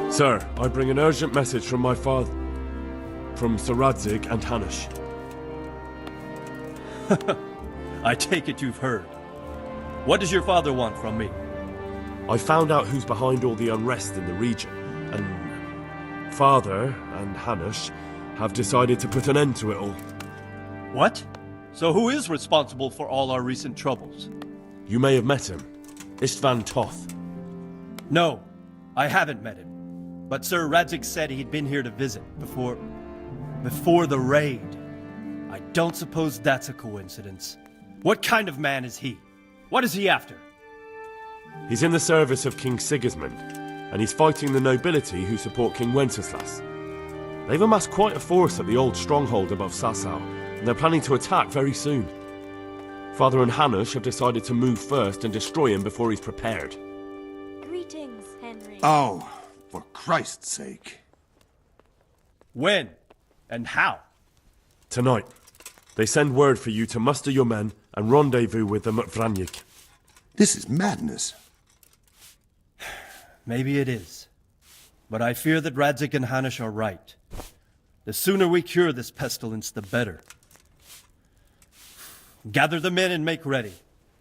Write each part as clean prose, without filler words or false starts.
Sir, I bring an urgent message from my father, from Sir Radzig and Hanush. I take it you've heard. What does your father want from me? I found out who's behind all the unrest in the region, and Father and Hanush have decided to put an end to it all. What? So who is responsible for all our recent troubles? You may have met him, Istvan Toth. No, I haven't met him. But Sir Radzig said he'd been here to visit before the raid. I don't suppose that's a coincidence. What kind of man is he? What is he after? He's in the service of King Sigismund, and he's fighting the nobility who support King Wenceslas. They've amassed quite a force at the old stronghold above Sasau, and they're planning to attack very soon. Father and Hanush have decided to move first and destroy him before he's prepared. Greetings, Henry. Oh, for Christ's sake. When? And how? Tonight. They send word for you to muster your men and rendezvous with them at Vranика. This is madness. Maybe it is. But I fear that Radzig and Hanush are right. The sooner we cure this pestilence, the better. Gather the men and make ready.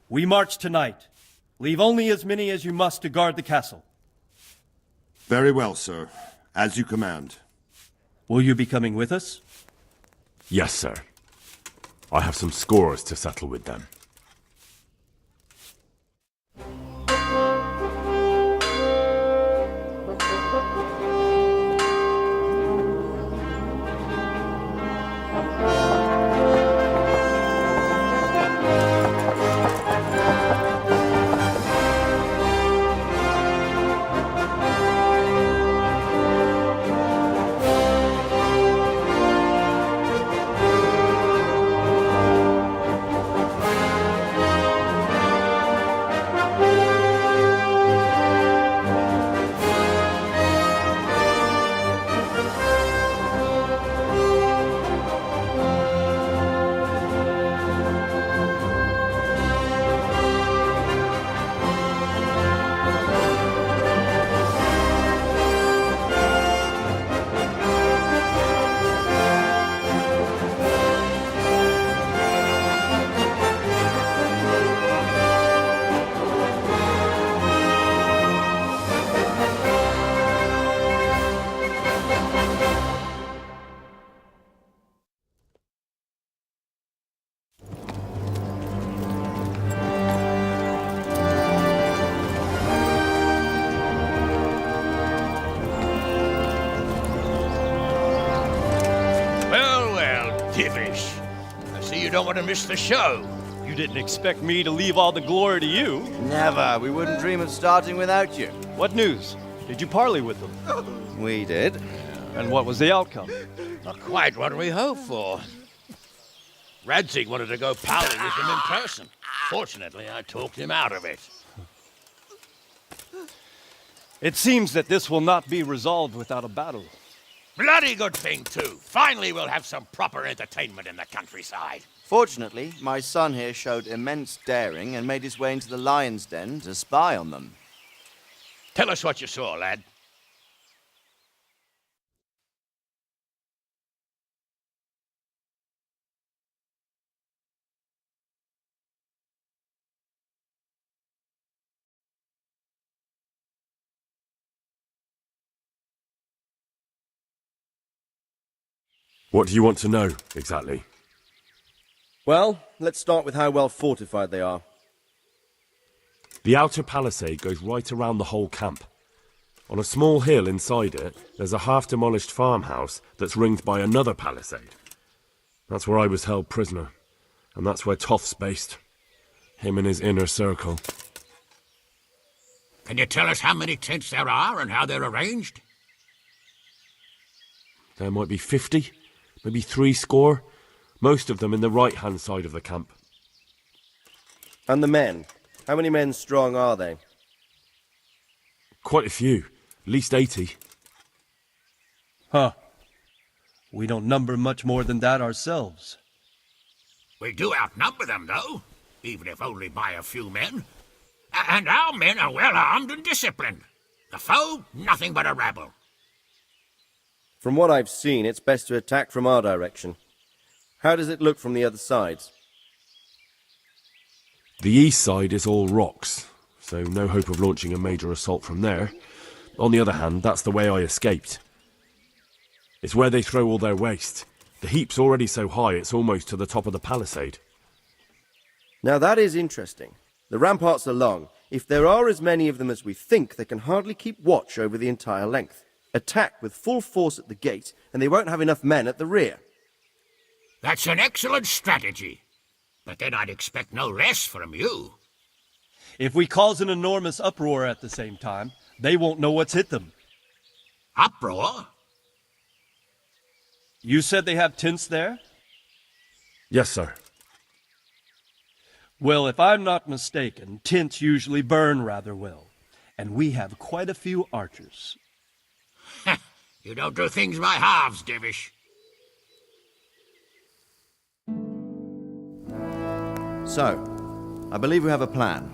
We march tonight. Leave only as many as you must to guard the castle. Very well, sir. As you command. Will you be coming with us? Yes, sir. I have some scores to settle with them. Divish. I see you don't want to miss the show. You didn't expect me to leave all the glory to you. Never. We wouldn't dream of starting without you. What news? Did you parley with them? We did. And what was the outcome? Not quite what we hoped for. Radzig wanted to go parley with him in person. Fortunately, I talked him out of it. It seems that this will not be resolved without a battle. Bloody good thing, too. Finally, we'll have some proper entertainment in the countryside. Fortunately, my son here showed immense daring and made his way into the lion's den to spy on them. Tell us what you saw, lad. What do you want to know, exactly? Well, let's start with how well fortified they are. The outer palisade goes right around the whole camp. On a small hill inside it, there's a half-demolished farmhouse that's ringed by another palisade. That's where I was held prisoner, and that's where Toth's based. Him and his inner circle. Can you tell us how many tents there are and how they're arranged? There might be 50, maybe 3 score, most of them in the right-hand side of the camp. And the men? How many men strong are they? Quite a few. At least 80. Huh. We don't number much more than that ourselves. We do outnumber them, though, even if only by a few men. And our men are well armed and disciplined. The foe, nothing but a rabble. From what I've seen, it's best to attack from our direction. How does it look from the other sides? The east side is all rocks, so no hope of launching a major assault from there. On the other hand, that's the way I escaped. It's where they throw all their waste. The heap's already so high it's almost to the top of the palisade. Now that is interesting. The ramparts are long. If there are as many of them as we think, they can hardly keep watch over the entire length. Attack with full force at the gate, and they won't have enough men at the rear. That's an excellent strategy. But then I'd expect no less from you. If we cause an enormous uproar at the same time, they won't know what's hit them. Uproar? You said they have tents there? Yes, sir. Well, if I'm not mistaken, tents usually burn rather well. And we have quite a few archers. You don't do things by halves, Divish. So, I believe we have a plan.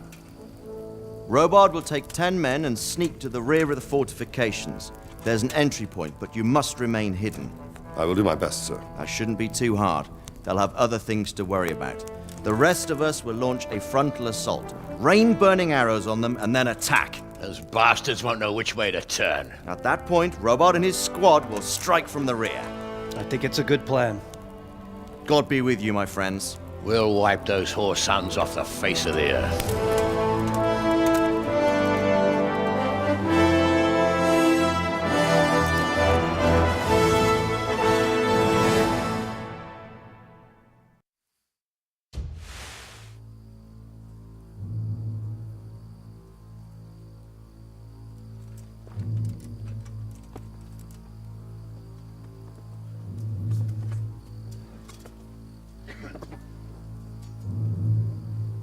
Robard will take 10 men and sneak to the rear of the fortifications. There's an entry point, but you must remain hidden. I will do my best, sir. That shouldn't be too hard. They'll have other things to worry about. The rest of us will launch a frontal assault, rain burning arrows on them, and then attack. Those bastards won't know which way to turn. At that point, Robard and his squad will strike from the rear. I think it's a good plan. God be with you, my friends. We'll wipe those whore sons off the face of the earth.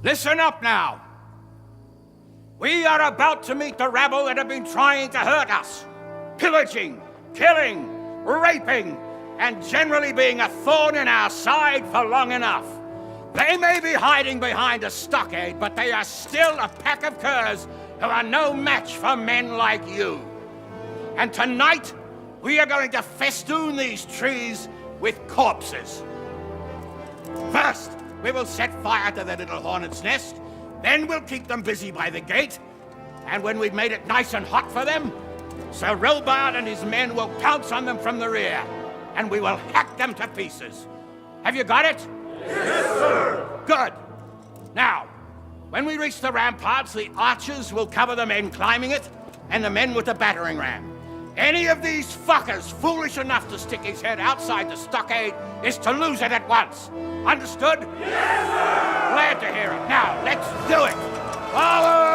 Listen up now. We are about to meet the rabble that have been trying to hurt us. Pillaging, killing, raping, and generally being a thorn in our side for long enough. They may be hiding behind a stockade, but they are still a pack of curs who are no match for men like you. And tonight, we are going to festoon these trees with corpses. First, we will set fire to their little hornet's nest. Then we'll keep them busy by the gate. And when we've made it nice and hot for them, Sir Robard and his men will pounce on them from the rear. And we will hack them to pieces. Have you got it? Yes, sir! Good. Now, when we reach the ramparts, the archers will cover the men climbing it, and the men with the battering ram. Any of these fuckers foolish enough to stick his head outside the stockade is to lose it at once. Understood? Yes, sir! Glad to hear it. Now, let's do it! Forward!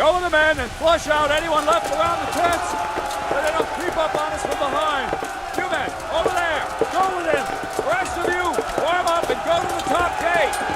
Go with the men and flush out anyone left around the tents so they don't creep up on us from behind. You men, over there, go with him. The rest of you, warm up and go to the top gate.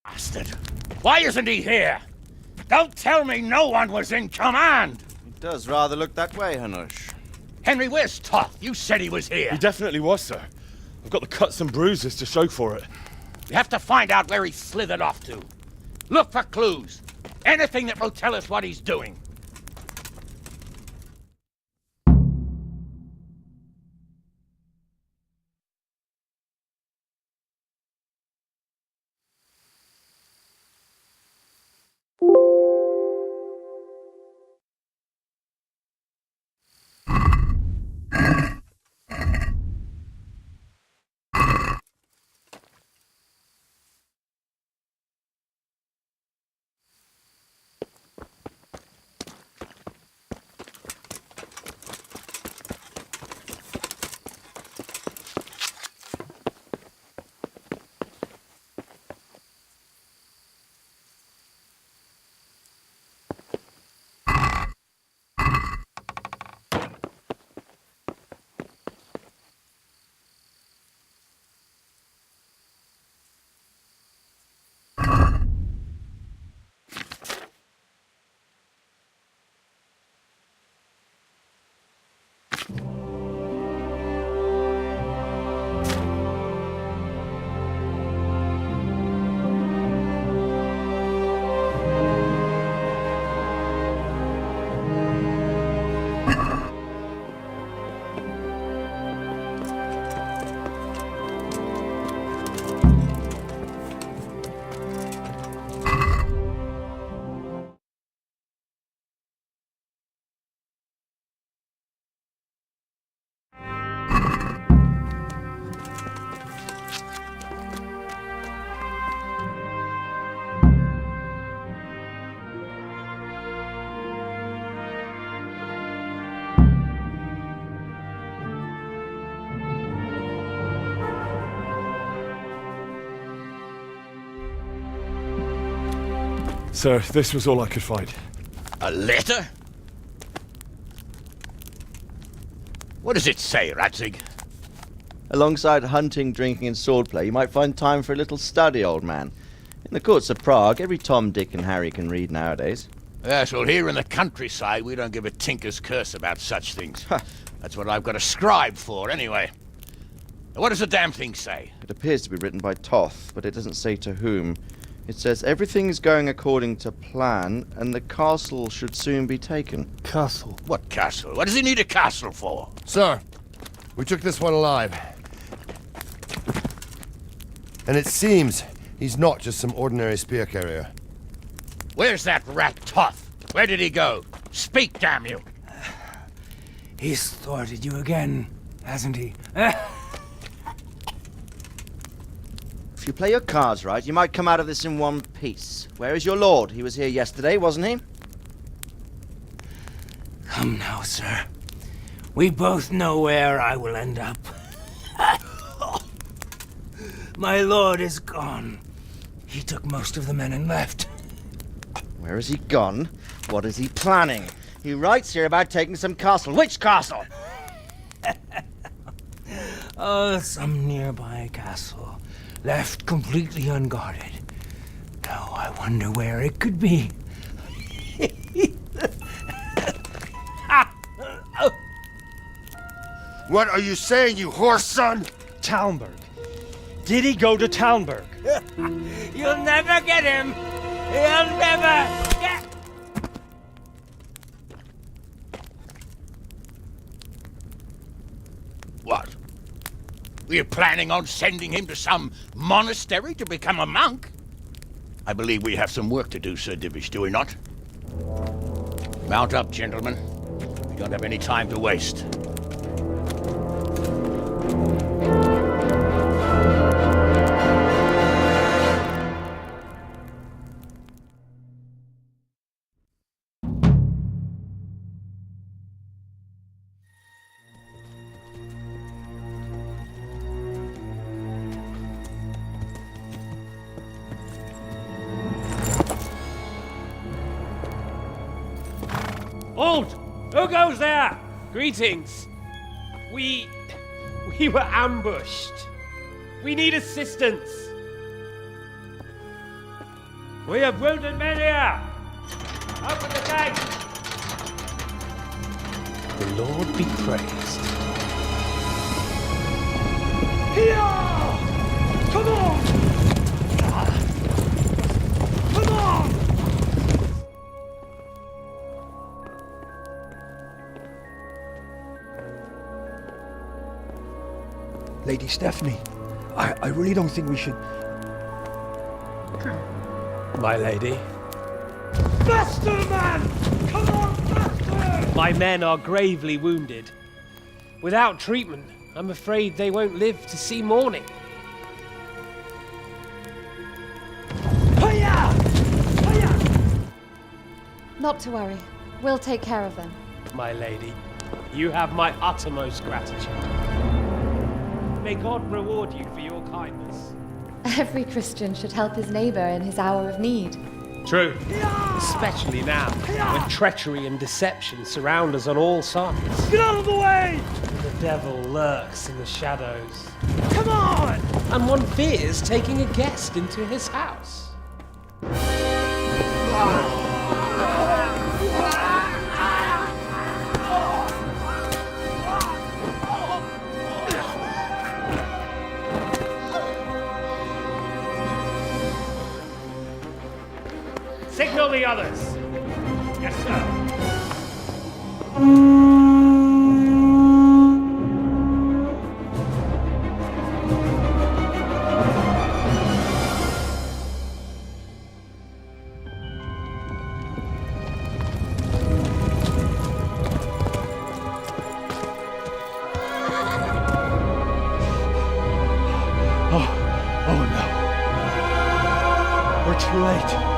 Bastard! Why isn't he here? Don't tell me no one was in command! It does rather look that way, Гануш. Henry, where's Toth? You said he was here. He definitely was, sir. I've got the cuts and bruises to show for it. We have to find out where he slithered off to. Look for clues. Anything that will tell us what he's doing. Sir, this was all I could find. A letter? What does it say, Radzig? Alongside hunting, drinking, and swordplay, you might find time for a little study, old man. In the courts of Prague, every Tom, Dick, and Harry can read nowadays. Yes, well, here in the countryside, we don't give a tinker's curse about such things. That's what I've got a scribe for, anyway. Now, what does the damn thing say? It appears to be written by Toth, but it doesn't say to whom. It says everything's going according to plan, and the castle should soon be taken. Castle. What castle? What does he need a castle for? Sir, we took this one alive. And it seems he's not just some ordinary spear carrier. Where's that rat Toth? Where did he go? Speak, damn you! He's thwarted you again, hasn't he? If you play your cards right, you might come out of this in one piece. Where is your lord? He was here yesterday, wasn't he? Come now, sir. We both know where I will end up. My lord is gone. He took most of the men and left. Where has he gone? What is he planning? He writes here about taking some castle. Which castle? Oh, some nearby castle. Left completely unguarded. Now I wonder where it could be. What are you saying, you horse son? Tальмберg. Did he go to Tальмберg? You'll never get him! You'll never get... What? Were you planning on sending him to some monastery to become a monk? I believe we have some work to do, Sir Divish, do we not? Mount up, gentlemen. We don't have any time to waste. Halt! Who goes there? Greetings. We were ambushed. We need assistance. We have wounded men here! Open the gate! The Lord be praised. Here! Come on! Come on! Lady Stephanie, I really don't think we should... My lady. Faster, man! Come on, faster! My men are gravely wounded. Without treatment, I'm afraid they won't live to see morning. Hiya! Hiya! Not to worry. We'll take care of them. My lady, you have my uttermost gratitude. May God reward you for your kindness. Every Christian should help his neighbor in his hour of need. True. Especially now, when treachery and deception surround us on all sides. Get out of the way! The devil lurks in the shadows. Come on! And one fears taking a guest into his house. Signal the others. Yes, sir. Oh no. We're too late.